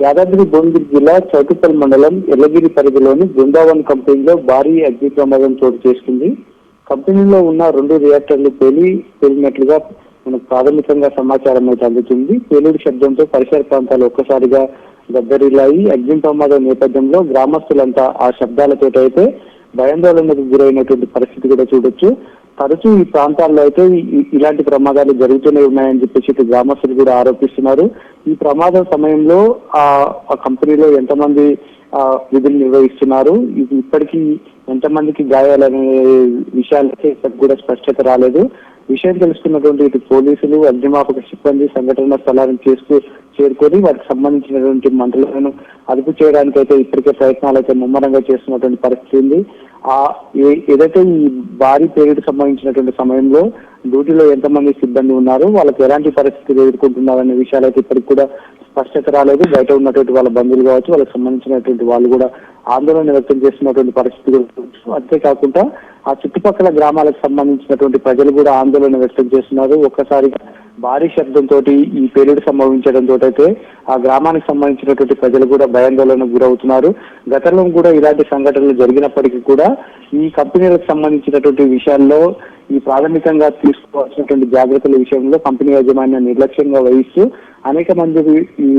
యాదాద్రి భువనగిరి జిల్లా చౌటుప్పల్ మండలం ఎల్లగిరి పరిధిలోని బృందావన్ కంపెనీలో భారీ అగ్ని ప్రమాదం చోటు చేసుకుంది. కంపెనీలో ఉన్న 2 రియాక్టర్లు పేలినట్లుగా మనకు ప్రాథమికంగా సమాచారం అయితే అందుతుంది. పేలుడు శబ్దంతో పరిసర ప్రాంతాలు ఒక్కసారిగా దద్దరిల్లాయి. అగ్ని ప్రమాదం నేపథ్యంలో గ్రామస్తులంతా ఆ శబ్దాలతో అయితే భయాందోళనకు గురైనటువంటి పరిస్థితి కూడా చూడొచ్చు. తరచూ ఈ ప్రాంతాల్లో అయితే ఇలాంటి ప్రమాదాలు జరుగుతూనే ఉన్నాయని చెప్పేసి గ్రామస్తులు కూడా ఆరోపిస్తున్నారు. ఈ ప్రమాదం సమయంలో ఆ కంపెనీలో ఎంతమంది విధులు నిర్వహిస్తున్నారు, ఇప్పటికీ ఎంతమందికి గాయాలనే విషయాలైతే ఇప్పటికి కూడా స్పష్టత రాలేదు. విషయం తెలుసుకున్నటువంటి ఇటు పోలీసులు, అగ్నిమాపక సిబ్బంది సంఘటన స్థలానికి చేరుకొని వాటికి సంబంధించినటువంటి మంటలను అదుపు చేయడానికి అయితే ఇప్పటికే ప్రయత్నాలు అయితే ముమ్మరంగా చేస్తున్నటువంటి పరిస్థితి ఉంది. ఏదైతే ఈ భారీ పేలుడు సంబంధించినటువంటి సమయంలో డ్యూటీలో ఎంతమంది సిబ్బంది ఉన్నారు, వాళ్ళకి ఎలాంటి పరిస్థితులు ఎదుర్కొంటున్నారు అనే విషయాలు అయితే ఇప్పటికి కూడా స్పష్టత రాలేదు. బయట ఉన్నటువంటి వాళ్ళ బంధువులు కావచ్చు, వాళ్ళకి సంబంధించినటువంటి వాళ్ళు కూడా ఆందోళన వ్యక్తం చేస్తున్నటువంటి పరిస్థితి. అంతేకాకుండా ఆ చుట్టుపక్కల గ్రామాలకు సంబంధించినటువంటి ప్రజలు కూడా ఆందోళన వ్యక్తం చేస్తున్నారు. ఒక్కసారిగా భారీ శబ్దంతో ఈ పేలుడు సంభవించడంతో అయితే ఆ గ్రామానికి సంబంధించినటువంటి ప్రజలు కూడా భయాందోళనకు గురవుతున్నారు. గతంలో కూడా ఇలాంటి సంఘటనలు జరిగినప్పటికీ కూడా ఈ కంపెనీలకు సంబంధించినటువంటి విషయాల్లో ఈ ప్రాథమికంగా తీసుకోవాల్సినటువంటి జాగ్రత్తల విషయంలో కంపెనీ యాజమాన్యం నిర్లక్ష్యంగా వహిస్తూ అనేక మంది ఈ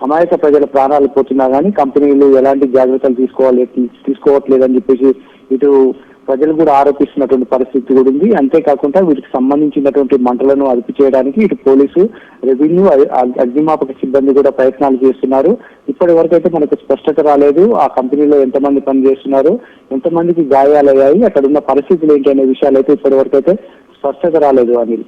అమాయక ప్రజల ప్రాణాలు పోతున్నా కానీ కంపెనీలు ఎలాంటి జాగ్రత్తలు తీసుకోవట్లేదని చెప్పేసి ఇటు ప్రజలు కూడా ఆరోపిస్తున్నటువంటి పరిస్థితి కూడా ఉంది. అంతేకాకుండా వీటికి సంబంధించినటువంటి మంటలను అదుపు చేయడానికి ఇటు పోలీసు, రెవెన్యూ, అగ్నిమాపక సిబ్బంది కూడా ప్రయత్నాలు చేస్తున్నారు. ఇప్పటి వరకు అయితే మనకు స్పష్టత రాలేదు. ఆ కంపెనీలో ఎంతమంది పనిచేస్తున్నారు, ఎంతమందికి గాయాలయ్యాయి, అక్కడ ఉన్న పరిస్థితులు ఏంటి అనే విషయాలు అయితే ఇప్పటి వరకు అయితే స్పష్టత రాలేదు అనిల్.